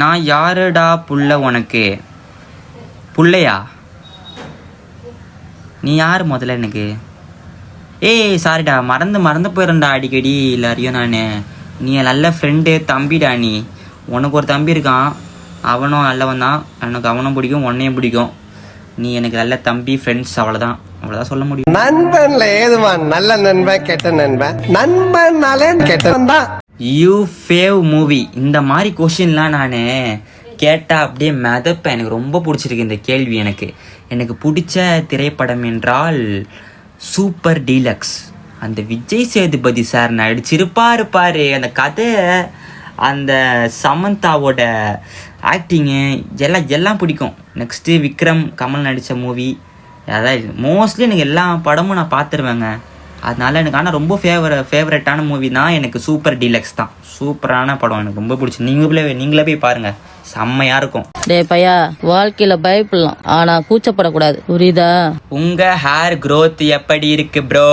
நான் யாருடா புள்ள உனக்கு? புள்ளையா? நீ யார் முதல்ல எனக்கு? ஏய் சாரிடா, மறந்து போயிடும்டா அடிக்கடி எல்லாரையும் நான். நீ என் நல்ல ஃப்ரெண்டு, தம்பிடா நீ. உனக்கு ஒரு தம்பி இருக்கான், அவனும் நல்லவன் தான். எனக்கு அவனும் பிடிக்கும், உன்னையும் பிடிக்கும். நீ எனக்கு நல்ல தம்பி, ஃப்ரெண்ட்ஸ், அவ்வளோதான் சொல்ல முடியும். நண்பன்ல ஏதுவா நல்ல நண்பன் கெட்ட நண்பன்? நண்பன்னாலே கெட்டவன் தான். யூ ஃபேவ் மூவி, இந்த மாதிரி கொஷின்லாம் நான் கேட்டால் அப்படியே மிதப்பேன். எனக்கு ரொம்ப பிடிச்சிருக்கு இந்த கேள்வி. எனக்கு பிடிச்ச திரைப்படம் என்றால் சூப்பர் டீலக்ஸ். அந்த விஜய் சேதுபதி சார் நடிச்சிருப்பாரு அந்த கதை, அந்த சமந்தாவோட ஆக்டிங்கு எல்லாம் பிடிக்கும். நெக்ஸ்ட்டு விக்ரம் கமல் நடித்த மூவி, அதாவது மோஸ்ட்லி எனக்கு எல்லா படமும் நான் பார்த்துருவேங்க. அதனால எனக்கு ஆனால் ரொம்ப ஃபேவரட்டான மூவி தான் எனக்கு சூப்பர் டீலக்ஸ் தான். சூப்பரான படம், எனக்கு ரொம்ப பிடிச்சி. நீங்களே போய் பாருங்க, செம்மையா இருக்கும். டே பையா, வாழ்க்கையில பயப்படலாம், ஆனா கூச்சப்படக்கூடாது, புரியுதா? உங்க ஹேர் growth எப்படி இருக்கு ப்ரோ?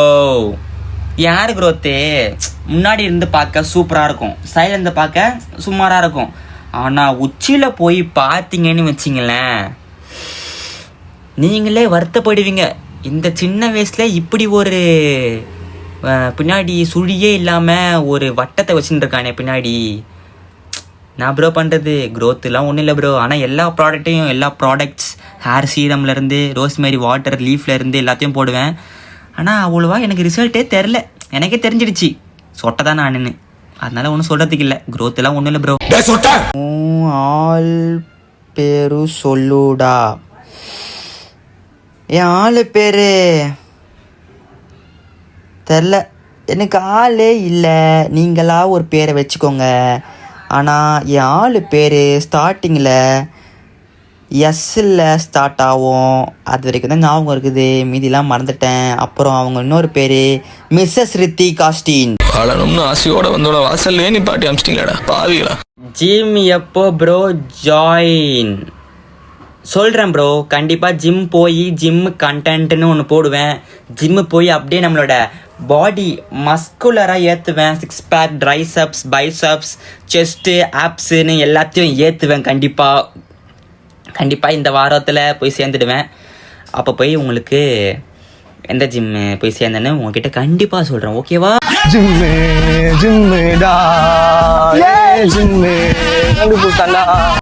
என் ஹேர் growth முன்னாடி இருந்து பார்க்க சூப்பரா இருக்கும், சைடுல இருந்து பார்க்க சுமாரா இருக்கும். ஆனா உச்சியில போய் பார்த்தீங்கன்னு வச்சிங்களேன், நீங்களே வருத்தப்படுவீங்க. இந்த சின்ன வயசுல இப்படி ஒரு பின்னாடி சுழியே இல்லாமல் ஒரு வட்டத்தை வச்சுட்டு இருக்கானே பின்னாடி. நான் ப்ரோ பண்ணுறது க்ரோத்துலாம் ஒன்றும் இல்லை ப்ரோ. ஆனால் எல்லா ப்ராடக்ட்ஸ் ஹேர் சீரம்லேருந்து ரோஸ்மேரி வாட்டர் லீஃப்லேருந்து எல்லாத்தையும் போடுவேன். ஆனால் அவ்வளோவா எனக்கு ரிசல்ட்டே தெரில. எனக்கே தெரிஞ்சிடுச்சு சொட்டை தான் நானுன்னு. அதனால ஒன்றும் சொல்கிறதுக்கு இல்லை, க்ரோத்துலாம் ஒன்றும் இல்லை ப்ரோ. ஆள் பேரு சொல்லுடா. என் ஆள் பேர் தெரில, எனக்கு ஆளே இல்லை. நீங்களா ஒரு பேரை வச்சுக்கோங்க. ஆனால் என் ஆள் பேர் ஸ்டார்டிங்கில் எஸ்ஸில் ஸ்டார்ட் ஆகும். அது வரைக்கும் தான் ஞாபகம் இருக்குது, மீதிலாம் மறந்துட்டேன். அப்புறம் அவங்க இன்னொரு பேர் மிஸ்ஸஸ் ரித்திகா ஸ்டீன். ஆசையோட வந்தோட வாசல்லே நீ பாட்டி அமிச்சிட்டீங்களாடா பாவிகளா. ஜிம் எப்போ ப்ரோ ஜாயின்? சொல்கிறேன் ப்ரோ, கண்டிப்பாக ஜிம் போய் ஜிம் கண்டென்ட்னு ஒன்று போடுவேன். ஜிம்மு போய் அப்படியே நம்மளோட பாடி மஸ்குலராக ஏற்றுவேன். 6 பேக், ட்ரைசப்ஸ், பைசப்ஸ், செஸ்ட்டு, ஆப்ஸுன்னு எல்லாத்தையும் ஏற்றுவேன். கண்டிப்பாக இந்த வாரத்தில் போய் சேர்ந்துடுவேன். அப்போ போய் உங்களுக்கு எந்த ஜிம்மு போய் சேர்ந்தேன்னு உங்ககிட்ட கண்டிப்பாக சொல்கிறேன், ஓகேவா? ஜிம்மு